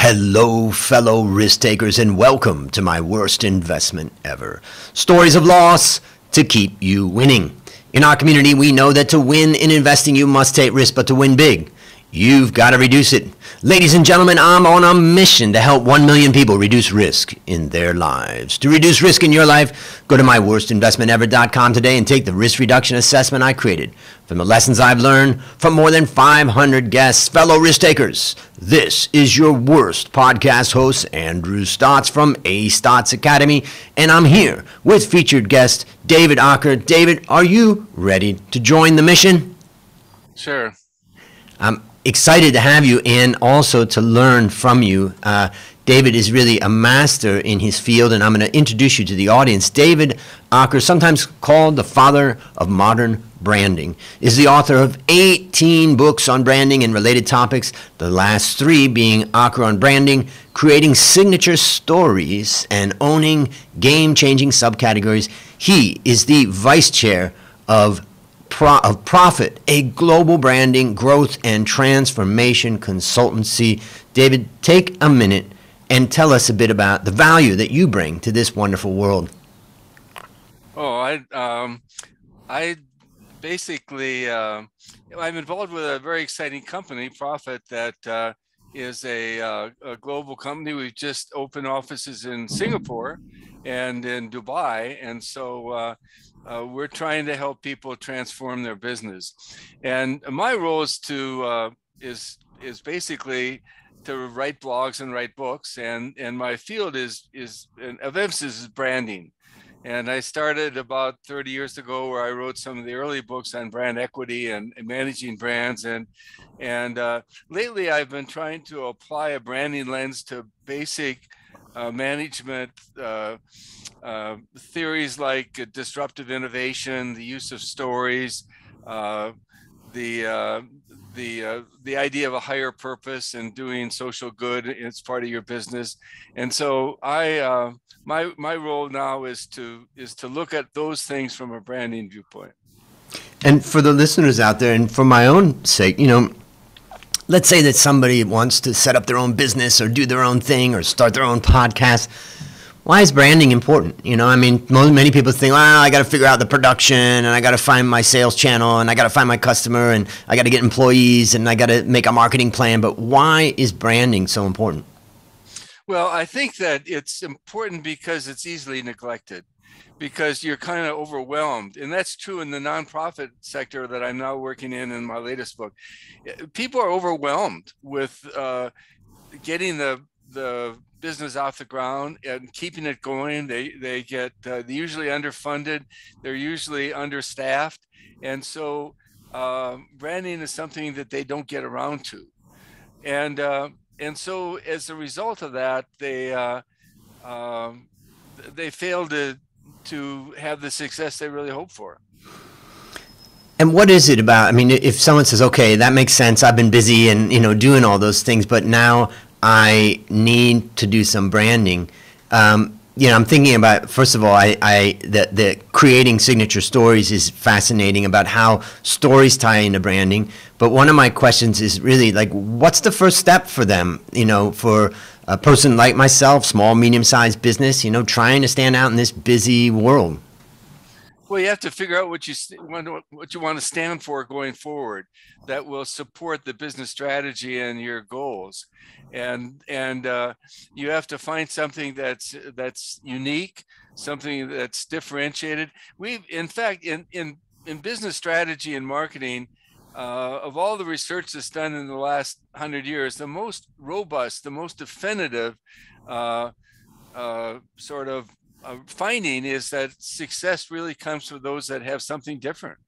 Hello, fellow risk takers, and welcome to my worst investment ever. Stories of loss to keep you winning. In our community, we know that to win in investing, you must take risk, but to win big, you've got to reduce it. Ladies and gentlemen, I'm on a mission to help 1 million people reduce risk in their lives. To reduce risk in your life, go to myworstinvestmentever.com today and take the risk reduction assessment I created from the lessons I've learned from more than 500 guests. Fellow risk takers, this is your worst podcast host, Andrew Stotz from A Stotz Academy, and I'm here with featured guest David Aaker. David, are you ready to join the mission? Sure. I'm excited to have you and also to learn from you. David is really a master in his field, and I'm going to introduce you to the audience. David Aaker, sometimes called the father of modern branding, is the author of 18 books on branding and related topics, the last 3 being Aaker on Branding, Creating Signature Stories, and Owning Game-Changing Subcategories. He is the vice chair of Profit, a global branding, growth, and transformation consultancy. David, take a minute and tell us a bit about the value that you bring to this wonderful world. Oh, I basically, I'm involved with a very exciting company, Profit, that is a global company. We've just opened offices in Singapore and in Dubai, and so we're trying to help people transform their business. And my role is to is basically to write blogs and write books, and my field is of emphasis is branding. And I started about 30 years ago, where I wrote some of the early books on brand equity and managing brands. And lately, I've been trying to apply a branding lens to basic management theories like disruptive innovation, the use of stories, the idea of a higher purpose and doing social good as part of your business. And so my role now is to look at those things from a branding viewpoint. And for the listeners out there, and for my own sake, let's say that somebody wants to set up their own business or do their own thing or start their own podcast. Why is branding important? Many people think, well, I got to figure out the production, and I got to find my sales channel, and I got to find my customer, and I got to get employees, and I got to make a marketing plan. But why is branding so important? Well, I think that it's important because it's easily neglected, because you're kind of overwhelmed. And that's true in the nonprofit sector that I'm now working in my latest book. People are overwhelmed with getting the business off the ground and keeping it going. They're usually underfunded, they're usually understaffed, and so branding is something that they don't get around to, and so as a result of that, they fail to have the success they really hope for. And what is it about? If someone says, okay, that makes sense, I've been busy and doing all those things, but now I need to do some branding. I'm thinking about, first of all, the creating signature stories is fascinating, about how stories tie into branding. But one of my questions is really like, what's the first step for them? For a person like myself, small, medium-sized business, trying to stand out in this busy world. Well, you have to figure out what you want to stand for going forward that will support the business strategy and your goals, and you have to find something that's unique, something that's differentiated. In fact, in business strategy and marketing, of all the research that's done in the last 100 years, the most robust, the most definitive sort of finding is that success really comes from those that have something different,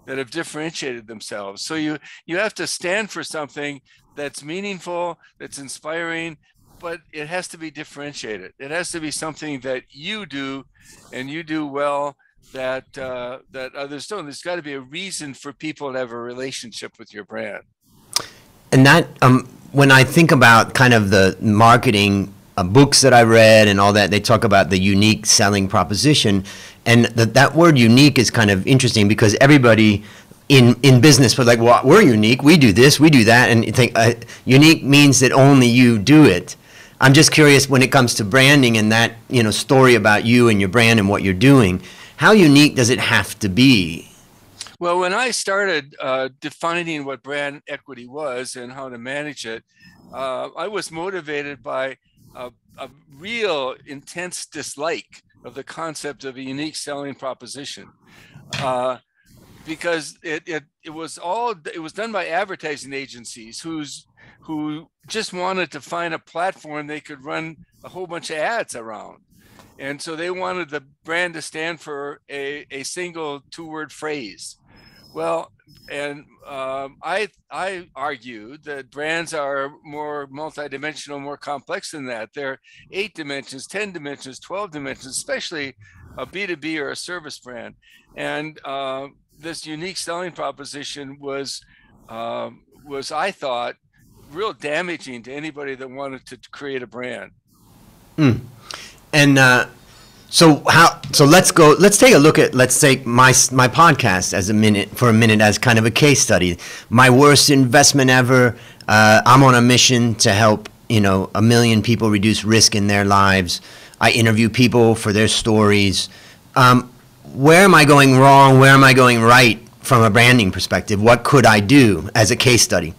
that have differentiated themselves. So you have to stand for something that's meaningful, that's inspiring, but it has to be differentiated. It has to be something that you do and you do well, that others don't. There's got to be a reason for people to have a relationship with your brand. And that when I think about kind of the marketing books that I read and all that, they talk about the unique selling proposition, and that word unique is kind of interesting, because everybody in business was like, well, we're unique, we do this, we do that, and you think unique means that only you do it. I'm just curious when it comes to branding and that, story about you and your brand and what you're doing, how unique does it have to be? Well, when I started defining what brand equity was and how to manage it, I was motivated by a real intense dislike of the concept of a unique selling proposition. Because it was done by advertising agencies who just wanted to find a platform they could run a whole bunch of ads around. And so they wanted the brand to stand for a single 2-word phrase. Well, and I argued that brands are more multidimensional, more complex than that. They're 8 dimensions, 10 dimensions, 12 dimensions, especially a B2B or a service brand. And this unique selling proposition was I thought, real damaging to anybody that wanted to create a brand. And so let's take a look at, let's take my podcast for a minute as kind of a case study. My worst investment ever. I'm on a mission to help 1 million people reduce risk in their lives. I interview people for their stories. Where am I going wrong? Where am I going right from a branding perspective? What could I do as a case study?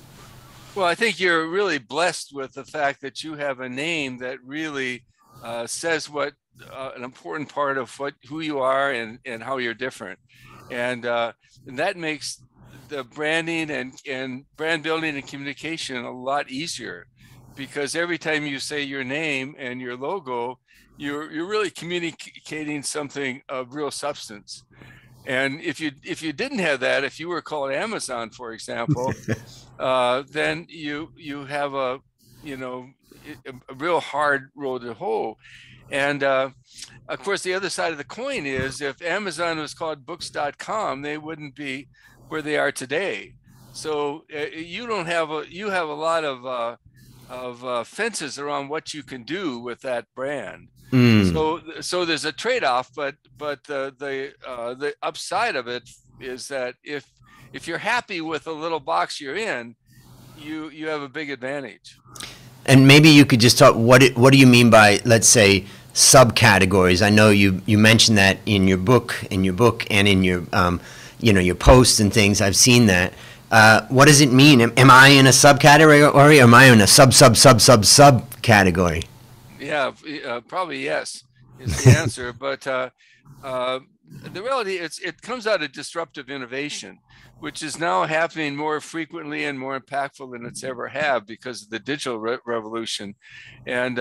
Well, I think you're really blessed with the fact that you have a name that really says what an important part of who you are and how you're different. And that makes the branding and brand building and communication a lot easier, because every time you say your name and your logo, you're really communicating something of real substance. And if you didn't have that, if you were called Amazon, for example, then you have a real hard road to hoe. And of course, the other side of the coin is, if Amazon was called books.com, they wouldn't be where they are today. So you have a lot of fences around what you can do with that brand. So there's a trade-off, but the upside of it is that if you're happy with the little box you're in, you have a big advantage. And maybe you could just talk, what do you mean by, let's say, subcategories? I know you mentioned that in your book and in your your posts and things. I've seen that. What does it mean? Am I in a subcategory, or am I in a subcategory? Yeah, probably yes is the answer. But the reality, it comes out of disruptive innovation, which is now happening more frequently and more impactful than it's ever have because of the digital revolution. And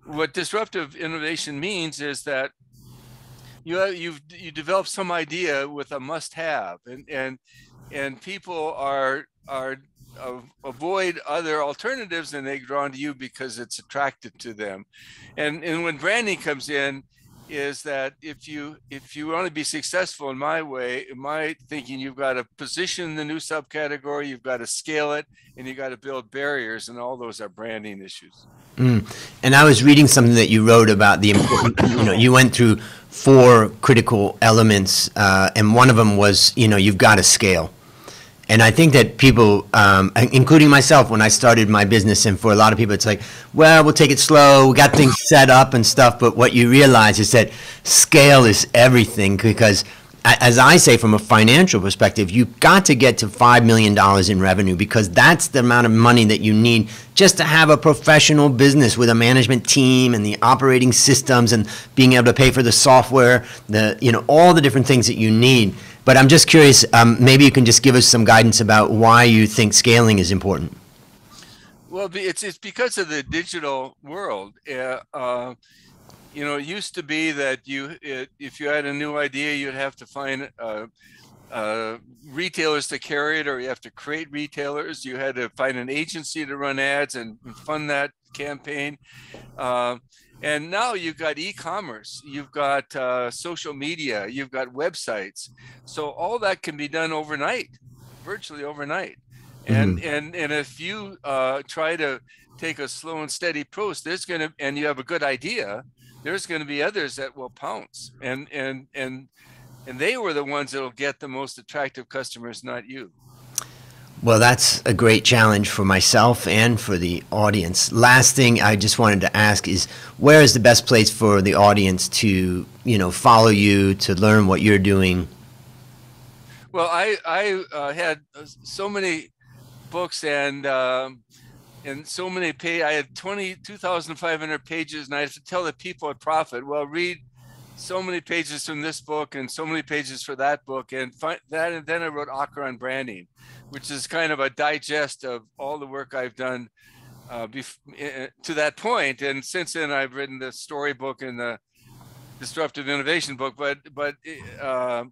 what disruptive innovation means is that you develop some idea with a must-have, and people avoid other alternatives, and they drawn to you because it's attractive to them. And when branding comes in, is that if you want to be successful, in my thinking, you've got to position the new subcategory, you've got to scale it, and you got to build barriers, and all those are branding issues. And I was reading something that you wrote about the important, you went through 4 critical elements, and one of them was, you've got to scale. And I think that people, including myself, when I started my business, and for a lot of people, it's like, well, we'll take it slow. We got things set up and stuff. But what you realize is that scale is everything, because, as I say, from a financial perspective, you've got to get to $5 million in revenue, because that's the amount of money that you need just to have a professional business with a management team and the operating systems and being able to pay for the software, all the different things that you need. But I'm just curious, maybe you can just give us some guidance about why you think scaling is important. Well, it's because of the digital world. It used to be that if you had a new idea, you'd have to find retailers to carry it, or you have to create retailers. You had to find an agency to run ads and fund that campaign. And now you've got e-commerce, you've got social media, you've got websites. So all that can be done overnight, virtually overnight. And if you try to take a slow and steady approach, and you have a good idea, there's going to be others that will pounce. And they were the ones that will get the most attractive customers, not you. Well, that's a great challenge for myself and for the audience. Last thing I just wanted to ask is, where is the best place for the audience to, follow you, to learn what you're doing? Well, I had so many books and so many I had 22,500 pages, and I had to tell the people at Profit, well, read so many pages from this book and so many pages for that book, and then I wrote Aaker on branding, which is kind of a digest of all the work I've done to that point. And since then, I've written the storybook and the disruptive innovation book. But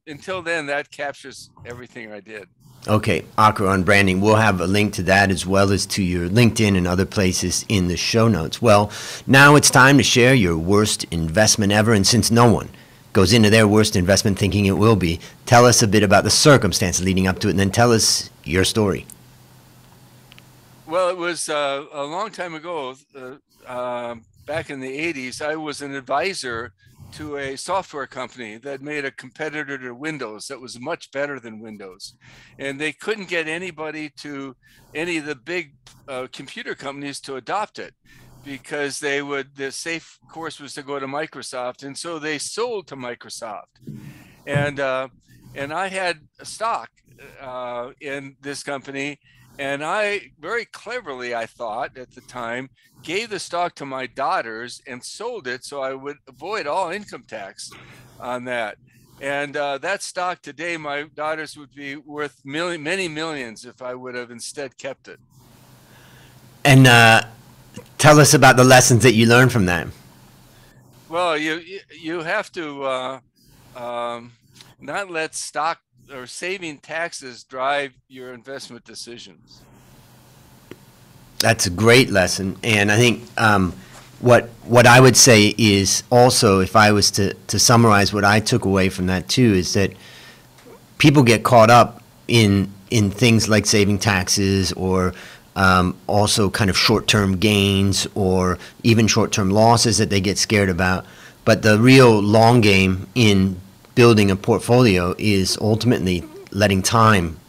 until then, that captures everything I did. Okay, Aaker on branding. We'll have a link to that as well as to your LinkedIn and other places in the show notes. Well, now it's time to share your worst investment ever. And since no one goes into their worst investment thinking it will be, tell us a bit about the circumstances leading up to it, and then tell us your story. Well, it was a long time ago, back in the 80s. I was an advisor to a software company that made a competitor to Windows that was much better than Windows. And they couldn't get anybody to any of the big computer companies to adopt it, because the safe course was to go to Microsoft. And so they sold to Microsoft. And I had a stock in this company. And I very cleverly, I thought at the time, gave the stock to my daughters and sold it so I would avoid all income tax on that. And that stock today, my daughters would be worth many millions if I would have instead kept it. And tell us about the lessons that you learned from that. Well, you have to not let stock or saving taxes drive your investment decisions. That's a great lesson. And I think what I would say is also, if I was to summarize what I took away from that too, is that people get caught up in things like saving taxes, or also kind of short-term gains, or even short-term losses that they get scared about. But the real long game in building a portfolio is ultimately letting time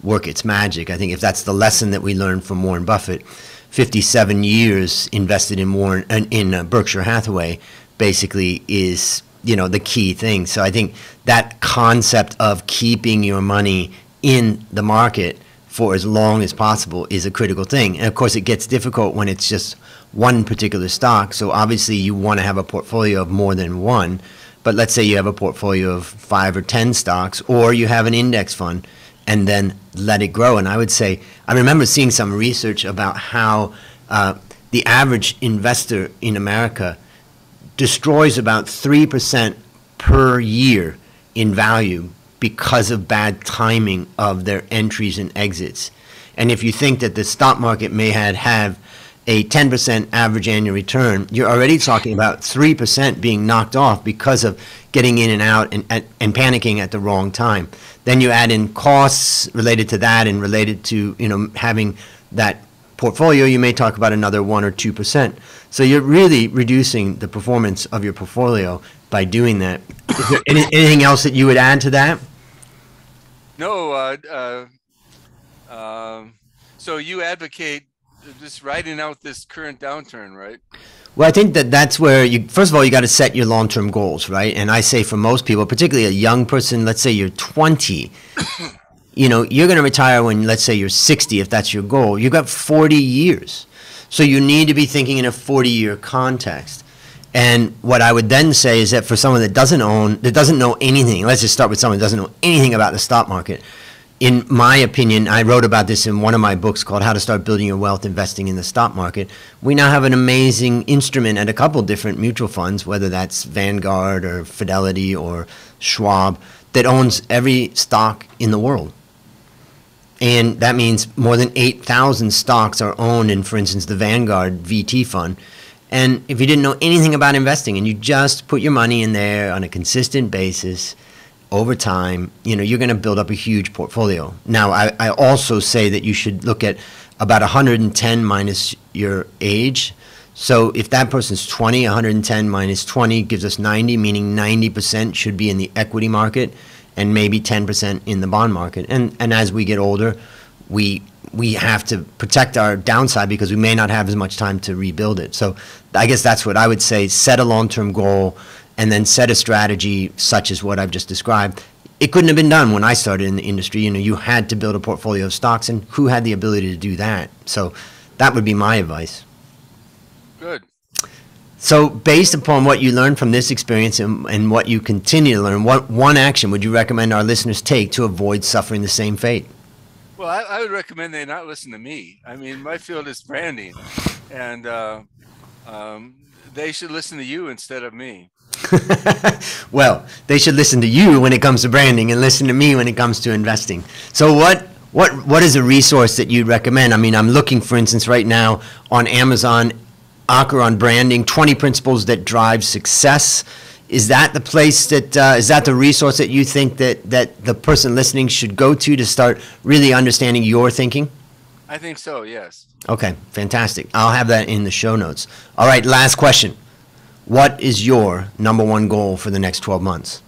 work its magic. I think if that's the lesson that we learned from Warren Buffett, 57 years invested in Berkshire Hathaway basically is, the key thing. So I think that concept of keeping your money in the market for as long as possible is a critical thing. And of course, it gets difficult when it's just one particular stock. So obviously you want to have a portfolio of more than one. But let's say you have a portfolio of 5 or 10 stocks, or you have an index fund, and then let it grow. And I would say, I remember seeing some research about how the average investor in America destroys about 3% per year in value because of bad timing of their entries and exits. And if you think that the stock market may have a 10% average annual return, you're already talking about 3% being knocked off because of getting in and out and panicking at the wrong time. Then you add in costs related to that and related to having that portfolio, you may talk about another 1 or 2%. So you're really reducing the performance of your portfolio by doing that. Is there anything else that you would add to that? No. So you advocate just riding out this current downturn, right? Well, I think that's where first of all, you got to set your long-term goals, right? And I say for most people, particularly a young person, let's say you're 20, you're going to retire when, let's say you're 60, if that's your goal. You've got 40 years. So you need to be thinking in a 40-year context. And what I would then say is that for someone that doesn't know anything, let's just start with someone that doesn't know anything about the stock market. In my opinion, I wrote about this in one of my books called How to Start Building Your Wealth Investing in the Stock Market. We now have an amazing instrument at a couple different mutual funds, whether that's Vanguard or Fidelity or Schwab, that owns every stock in the world. And that means more than 8,000 stocks are owned in, for instance, the Vanguard VT fund. And if you didn't know anything about investing and you just put your money in there on a consistent basis, over time, you're going to build up a huge portfolio. Now, I also say that you should look at about 110 minus your age. So if that person's 20, 110 minus 20 gives us 90, meaning 90% should be in the equity market and maybe 10% in the bond market. And as we get older, we have to protect our downside because we may not have as much time to rebuild it. So I guess that's what I would say. Set a long-term goal and then set a strategy such as what I've just described. It couldn't have been done when I started in the industry. You had to build a portfolio of stocks, and who had the ability to do that? So that would be my advice. Good. So based upon what you learned from this experience and what you continue to learn, what one action would you recommend our listeners take to avoid suffering the same fate? Well, I would recommend they not listen to me. I mean, my field is branding, and they should listen to you instead of me. Well, they should listen to you when it comes to branding and listen to me when it comes to investing. So what is a resource that you'd recommend? I mean, I'm looking, for instance, right now on Amazon, Aaker on branding, 20 principles that drive success. Is that the place that, is that the resource that you think that the person listening should go to start really understanding your thinking? I think so, yes. Okay, fantastic. I'll have that in the show notes. All right, last question. What is your number one goal for the next 12 months?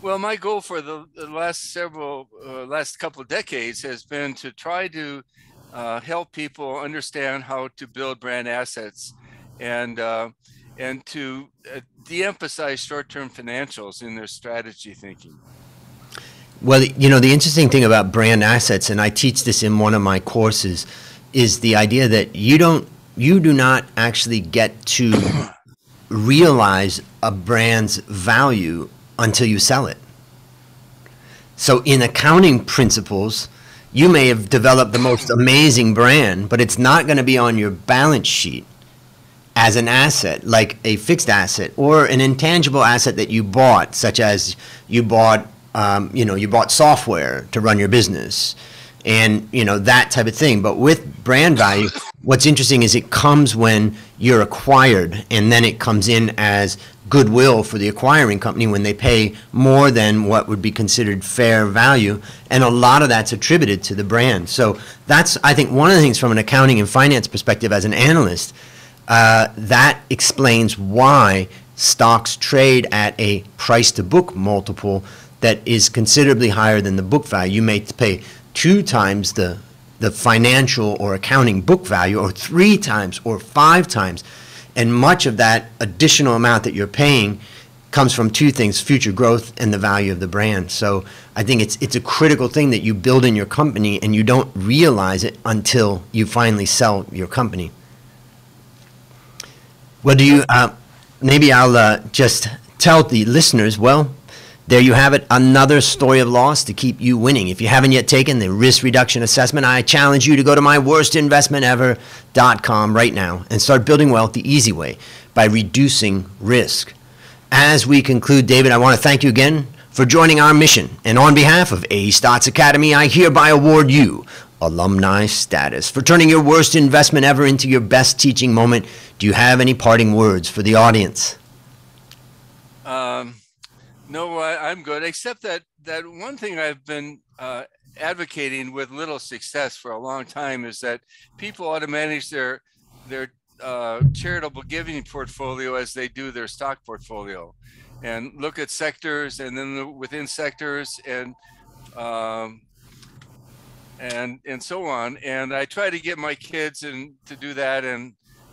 Well, my goal for the last couple of decades has been to try to help people understand how to build brand assets and to de-emphasize short-term financials in their strategy thinking. Well, the interesting thing about brand assets, and I teach this in one of my courses, is the idea that you do not actually get to realize a brand's value until you sell it. So in accounting principles, you may have developed the most amazing brand, but it's not going to be on your balance sheet as an asset, like a fixed asset or an intangible asset that you bought, such as you bought software to run your business and, that type of thing. But with brand value, what's interesting is it comes when you're acquired, and then it comes in as goodwill for the acquiring company when they pay more than what would be considered fair value, and a lot of that's attributed to the brand. So that's, I think, one of the things from an accounting and finance perspective as an analyst, that explains why stocks trade at a price-to-book multiple that is considerably higher than the book value. You may pay 2 times the financial or accounting book value, or 3 times or 5 times. And much of that additional amount that you're paying comes from 2 things: future growth and the value of the brand. So I think it's a critical thing that you build in your company, and you don't realize it until you finally sell your company. Well, maybe I'll just tell the listeners, well, there you have it, another story of loss to keep you winning. If you haven't yet taken the risk reduction assessment, I challenge you to go to myworstinvestmentever.com right now and start building wealth the easy way by reducing risk. As we conclude, David, I want to thank you again for joining our mission. And on behalf of A. Stotz Academy, I hereby award you alumni status for turning your worst investment ever into your best teaching moment. Do you have any parting words for the audience? No, I'm good, except that one thing I've been advocating with little success for a long time is that people ought to manage their charitable giving portfolio as they do their stock portfolio, and look at sectors, and then within sectors, and so on. And I try to get my kids to do that, and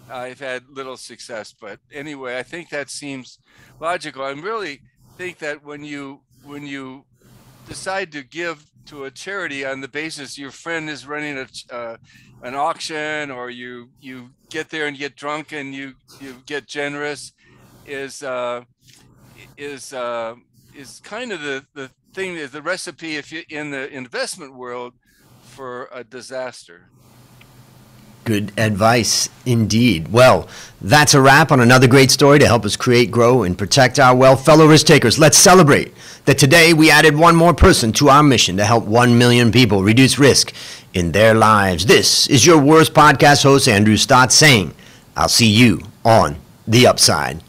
I've had little success. But anyway, I think that seems logical. I really think that when you decide to give to a charity on the basis your friend is running an auction, or you get there and get drunk and you get generous, is kind of the thing, is the recipe, if you in the investment world, for a disaster. Good advice indeed. Well, that's a wrap on another great story to help us create, grow, and protect our wealth. Fellow risk takers, let's celebrate that today we added one more person to our mission to help 1 million people reduce risk in their lives. This is your Worst podcast host, Andrew Stotz, saying, I'll see you on the upside.